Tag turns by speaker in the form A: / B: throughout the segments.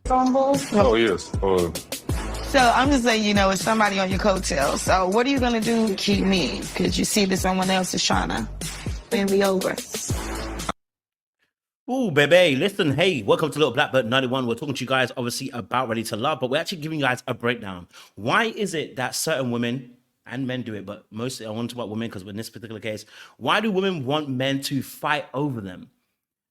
A: Fumble.
B: Oh, yes.
A: So I'm just saying, it's somebody on your coattail. So what are you gonna do to keep me? Because you see that someone else is trying to win me over.
C: Ooh, baby, listen, hey, welcome to Little Blackbird 91. We're talking to you guys, obviously, about Ready to Love, but we're actually giving you guys a breakdown. Why is it that certain women, and men do it, but mostly I want to talk about women because in this particular case, why do women want men to fight over them?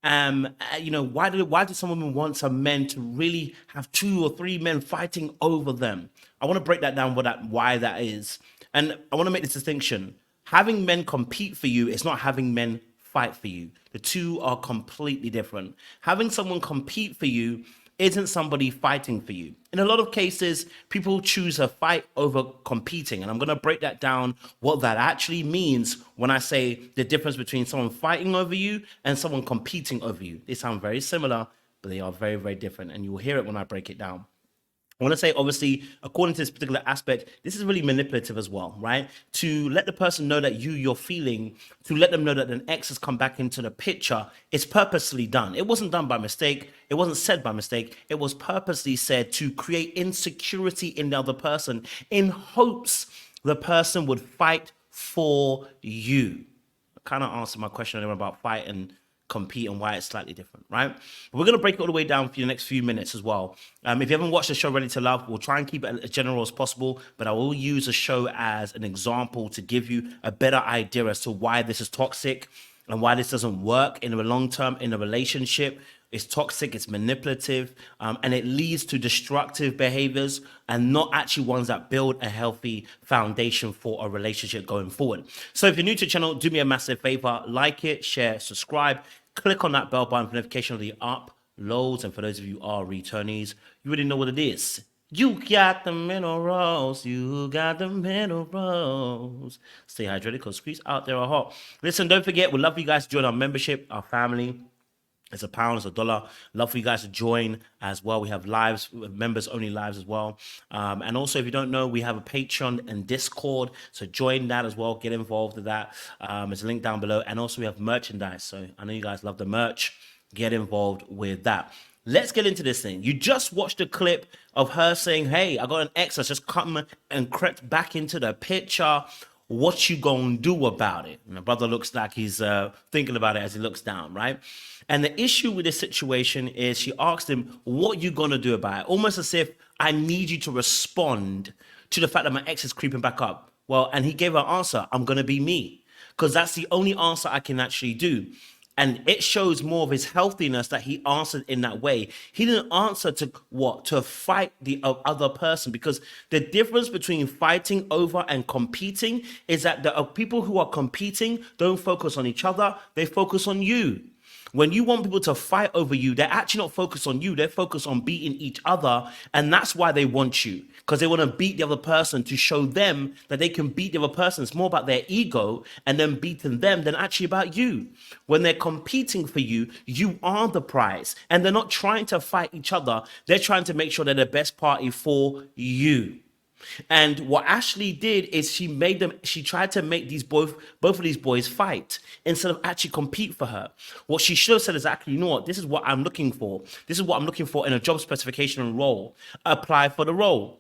C: Why do some women want some men to really have 2 or 3 men fighting over them? I want to break that down, why that is. And I want to make this distinction. Having men compete for you is not having men fight for you. The two are completely different. Having someone compete for you isn't somebody fighting for you. In a lot of cases, people choose a fight over competing. And I'm going to break that down, what that actually means when I say the difference between someone fighting over you and someone competing over you. They sound very similar, but they are very, very different. And you'll hear it when I break it down. I want to say, obviously, according to this particular aspect, this is really manipulative as well, right? To let the person know that you're feeling, to let them know that an ex has come back into the picture, it's purposely done. It wasn't done by mistake. It wasn't said by mistake. It was purposely said to create insecurity in the other person in hopes the person would fight for you. I kind of answered my question about fight and compete and why it's slightly different, right? But we're going to break it all the way down for the next few minutes as well. If you haven't watched the show Ready to Love, we'll try and keep it as general as possible, but I will use the show as an example to give you a better idea as to why this is toxic and why this doesn't work in the long term in a relationship. It's toxic, it's manipulative, and it leads to destructive behaviors and not actually ones that build a healthy foundation for a relationship going forward. So if you're new to the channel, do me a massive favor, like it, share, subscribe, click on that bell button for notification of the uploads. And for those of you who are returnees, you already know what it is. You got the minerals, you got the minerals. Stay hydrated because streets out there are hot. Listen, don't forget, we'd love for you guys to join our membership, our family. It's £1, it's $1. Love for you guys to join as well. We have lives, members only lives as well. And also, if you don't know, we have a Patreon and Discord. So join that as well. Get involved with that. There's a link down below. And also, we have merchandise. So I know you guys love the merch. Get involved with that. Let's get into this thing. You just watched a clip of her saying, hey, I got an ex that's just come and crept back into the picture. What you gonna do about it? And the brother looks like he's thinking about it as he looks down, right? And the issue with this situation is she asked him, what you gonna do about it? Almost as if I need you to respond to the fact that my ex is creeping back up. Well, and he gave her an answer, I'm gonna be me. Because that's the only answer I can actually do. And it shows more of his healthiness that he answered in that way. He didn't answer to what? To fight the other person. Because the difference between fighting over and competing is that the people who are competing don't focus on each other. They focus on you. When you want people to fight over you, they're actually not focused on you. They're focused on beating each other. And that's why they want you. Because they want to beat the other person to show them that they can beat the other person. It's more about their ego and them beating them than actually about you. When they're competing for you, you are the prize. And they're not trying to fight each other. They're trying to make sure they're the best party for you. And what Ashley did is she tried to make both of these boys fight instead of actually compete for her. What she should have said is actually, you know what, this is what I'm looking for. This is what I'm looking for in a job specification and role. Apply for the role.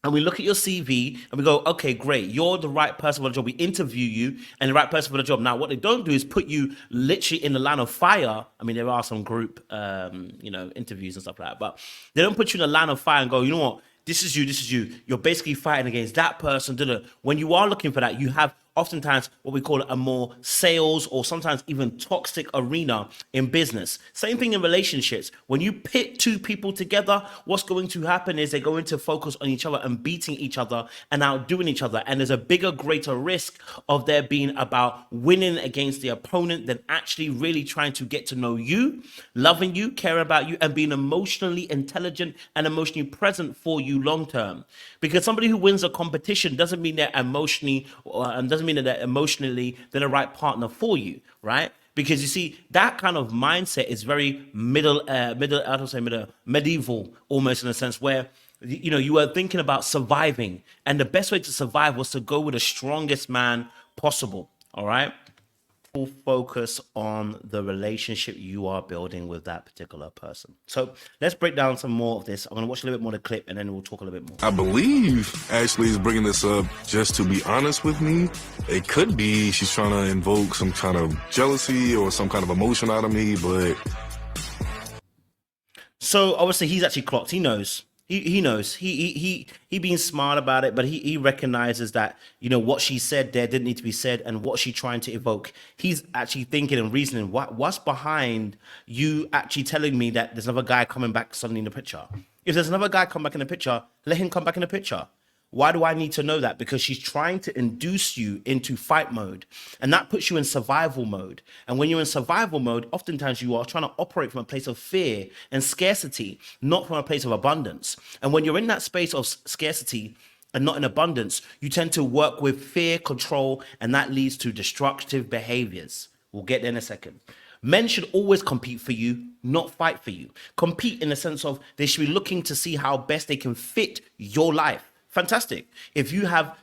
C: And we look at your CV and we go, okay, great. You're the right person for the job. We interview you and the right person for the job. Now, what they don't do is put you literally in the line of fire. I mean, there are some group, interviews and stuff like that, but they don't put you in the line of fire and go, you know what? This is you. You're basically fighting against that person. When you are looking for that, you have oftentimes what we call a more sales or sometimes even toxic arena in business. Same thing in relationships. When you pit two people together, what's going to happen is they're going to focus on each other and beating each other and outdoing each other. And there's a bigger, greater risk of there being about winning against the opponent than actually really trying to get to know you, loving you, caring about you, and being emotionally intelligent and emotionally present for you long term. Because somebody who wins a competition doesn't mean they're emotionally they're the right partner for you, right? Because you see, that kind of mindset is very medieval, almost in a sense, where you were thinking about surviving, and the best way to survive was to go with the strongest man possible. All right. full focus on the relationship you are building with that particular person. So let's break down some more of this. I'm going to watch a little bit more of the clip and then we'll talk a little bit more.
B: I believe Ashley is bringing this up just to be honest with me. It could be she's trying to invoke some kind of jealousy or some kind of emotion out of me, but...
C: So obviously he's actually clocked. He knows. He knows. He being smart about it, but he recognizes that, you know, what she said there didn't need to be said, and what she's trying to evoke. He's actually thinking and reasoning, what's behind you actually telling me that there's another guy coming back suddenly in the picture? If there's another guy come back in the picture, let him come back in the picture. Why do I need to know that? Because she's trying to induce you into fight mode, and that puts you in survival mode. And when you're in survival mode, oftentimes you are trying to operate from a place of fear and scarcity, not from a place of abundance. And when you're in that space of scarcity and not in abundance, you tend to work with fear, control, and that leads to destructive behaviors. We'll get there in a second. Men should always compete for you, not fight for you. Compete in the sense of they should be looking to see how best they can fit your life. Fantastic. If you have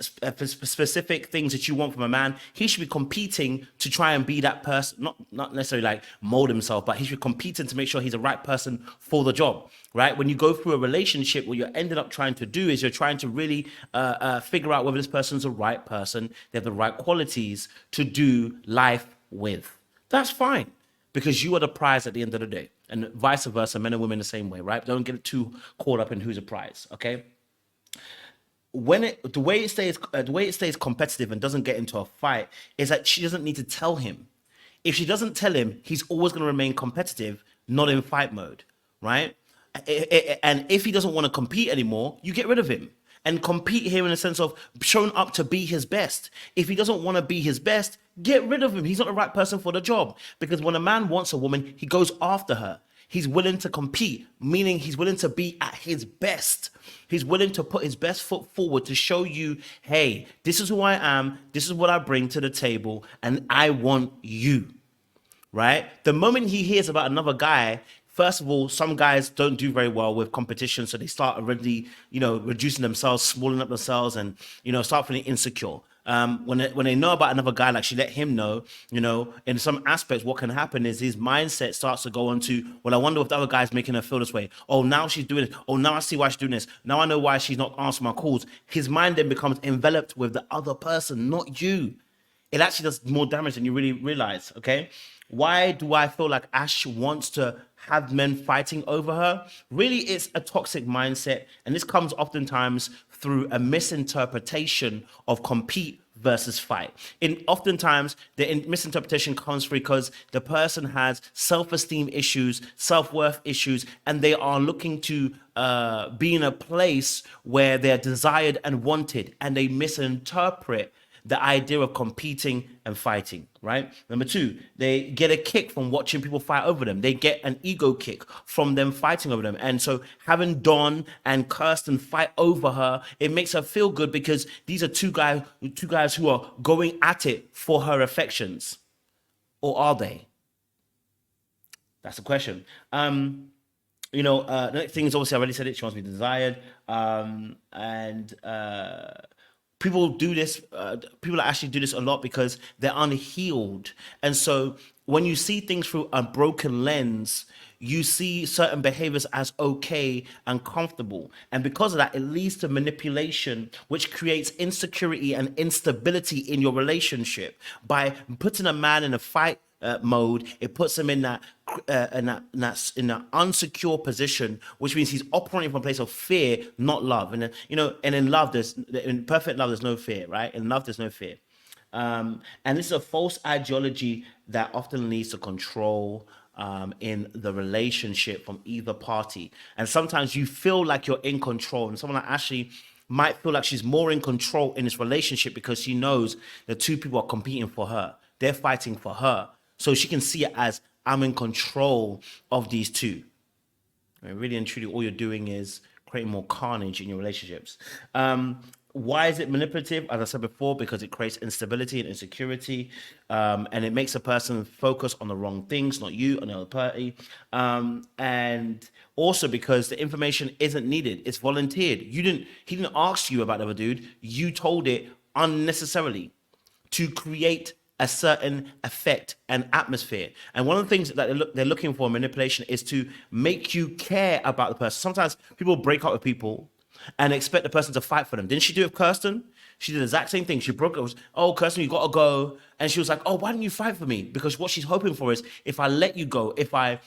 C: specific things that you want from a man, he should be competing to try and be that person, not necessarily like mold himself, but he should be competing to make sure he's the right person for the job, right? When you go through a relationship, what you're ended up trying to do is you're trying to really figure out whether this person's the right person, they have the right qualities to do life with. That's fine, because you are the prize at the end of the day, and vice versa, men and women the same way, right? Don't get too caught up in who's a prize, okay? The way it stays competitive and doesn't get into a fight is that she doesn't need to tell him. If she doesn't tell him, he's always going to remain competitive, not in fight mode, right? And if he doesn't want to compete anymore, you get rid of him and compete here in the sense of showing up to be his best. If he doesn't want to be his best, get rid of him. He's not the right person for the job, because when a man wants a woman, he goes after her. He's willing to compete, meaning he's willing to be at his best. He's willing to put his best foot forward to show you, hey, this is who I am, this is what I bring to the table, and I want you, right? The moment he hears about another guy, first of all, some guys don't do very well with competition, so they start already, reducing themselves, smalling up themselves, and, start feeling insecure. When they know about another guy, like she let him know, in some aspects, what can happen is his mindset starts to go on to, well, I wonder if the other guy's making her feel this way. Oh, now she's doing it. Oh, now I see why she's doing this. Now I know why she's not answering my calls. His mind then becomes enveloped with the other person, not you. It actually does more damage than you really realize, okay? Why do I feel like Ash wants to have men fighting over her? Really, it's a toxic mindset, and this comes oftentimes through a misinterpretation of compete versus fight. Oftentimes, the misinterpretation comes because the person has self-esteem issues, self-worth issues, and they are looking to be in a place where they're desired and wanted, and they misinterpret the idea of competing and fighting, right? Number two, they get a kick from watching people fight over them. They get an ego kick from them fighting over them. And so having Don and Kirsten fight over her, it makes her feel good because these are two guys who are going at it for her affections. Or are they? That's the question. The next thing is, obviously, I already said it, she wants to be desired. People do this, people actually do this a lot because they're unhealed. And so when you see things through a broken lens, you see certain behaviors as okay and comfortable. And because of that, it leads to manipulation, which creates insecurity and instability in your relationship. By putting a man in a fight mode, it puts him in that unsecure position, which means he's operating from a place of fear, not love. And in love, in perfect love, there's no fear, right? In love, there's no fear. And this is a false ideology that often leads to control in the relationship from either party. And sometimes you feel like you're in control, and someone like Ashley might feel like she's more in control in this relationship because she knows the two people are competing for her. They're fighting for her. So she can see it as, I'm in control of these two. And really and truly, all you're doing is creating more carnage in your relationships. Why is it manipulative? As I said before, because it creates instability and insecurity, and it makes a person focus on the wrong things, not you, on the other party. And also because the information isn't needed. It's volunteered. He didn't ask you about the other dude. You told it unnecessarily to create a certain effect and atmosphere. And one of the things that they're looking for in manipulation is to make you care about the person. Sometimes people break up with people and expect the person to fight for them. Didn't she do it with Kirsten? She did the exact same thing. She broke it. Oh, Kirsten, you got to go. And she was like, oh, why didn't you fight for me? Because what she's hoping for is if I let you go, if I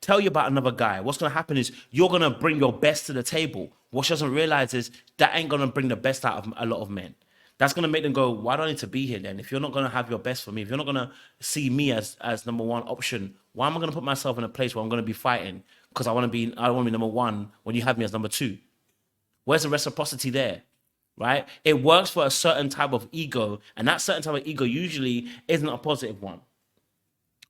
C: tell you about another guy, what's going to happen is you're going to bring your best to the table. What she doesn't realize is that ain't going to bring the best out of a lot of men. That's going to make them go, why do I need to be here then? If you're not going to have your best for me, if you're not going to see me as number one option, why am I going to put myself in a place where I'm going to be fighting? Because I want to be number one when you have me as number two. Where's the reciprocity there? Right? It works for a certain type of ego, and that certain type of ego usually isn't a positive one.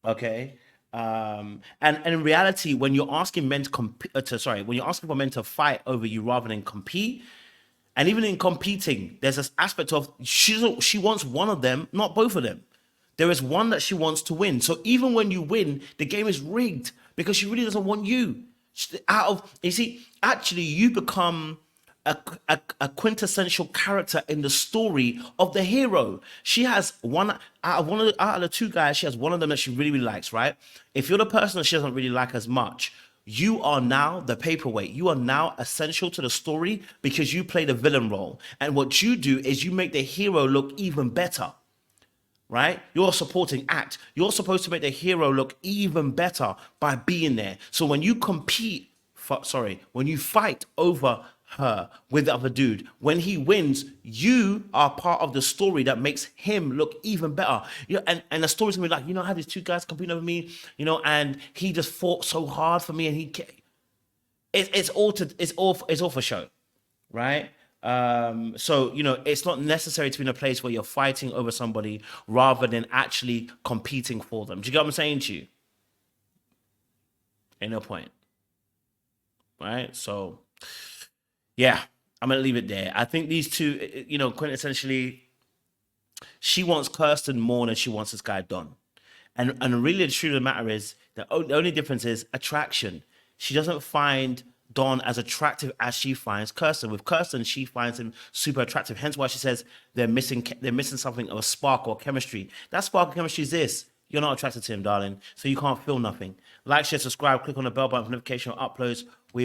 C: Okay? And in reality, when you're asking men when you're asking for men to fight over you rather than compete, and even in competing, there's this aspect of she wants one of them, not both of them. There is one that she wants to win. So even when you win, the game is rigged because she really doesn't want you. Actually, you become a quintessential character in the story of the hero. She has out of the two guys, she has one of them that she really, really likes, right? If you're the person that she doesn't really like as much, you are now the paperweight. You are now essential to the story because you play the villain role. And what you do is you make the hero look even better, right? You're a supporting act. You're supposed to make the hero look even better by being there. So when you when you fight over her with the other dude, when he wins, you are part of the story that makes him look even better. And the story's gonna be like, I had these two guys competing over me, and he just fought so hard for me, and it's all for show, right? So it's not necessary to be in a place where you're fighting over somebody rather than actually competing for them. Do you get what I'm saying to you? Ain't no point, right? So yeah, I'm going to leave it there. I think these two, quintessentially, she wants Kirsten more than she wants this guy Don. And really the truth of the matter is, the only difference is attraction. She doesn't find Don as attractive as she finds Kirsten. With Kirsten, she finds him super attractive. Hence why she says they're missing something of a spark or chemistry. That spark of chemistry is this. You're not attracted to him, darling, so you can't feel nothing. Like, share, subscribe, click on the bell button for notification of uploads.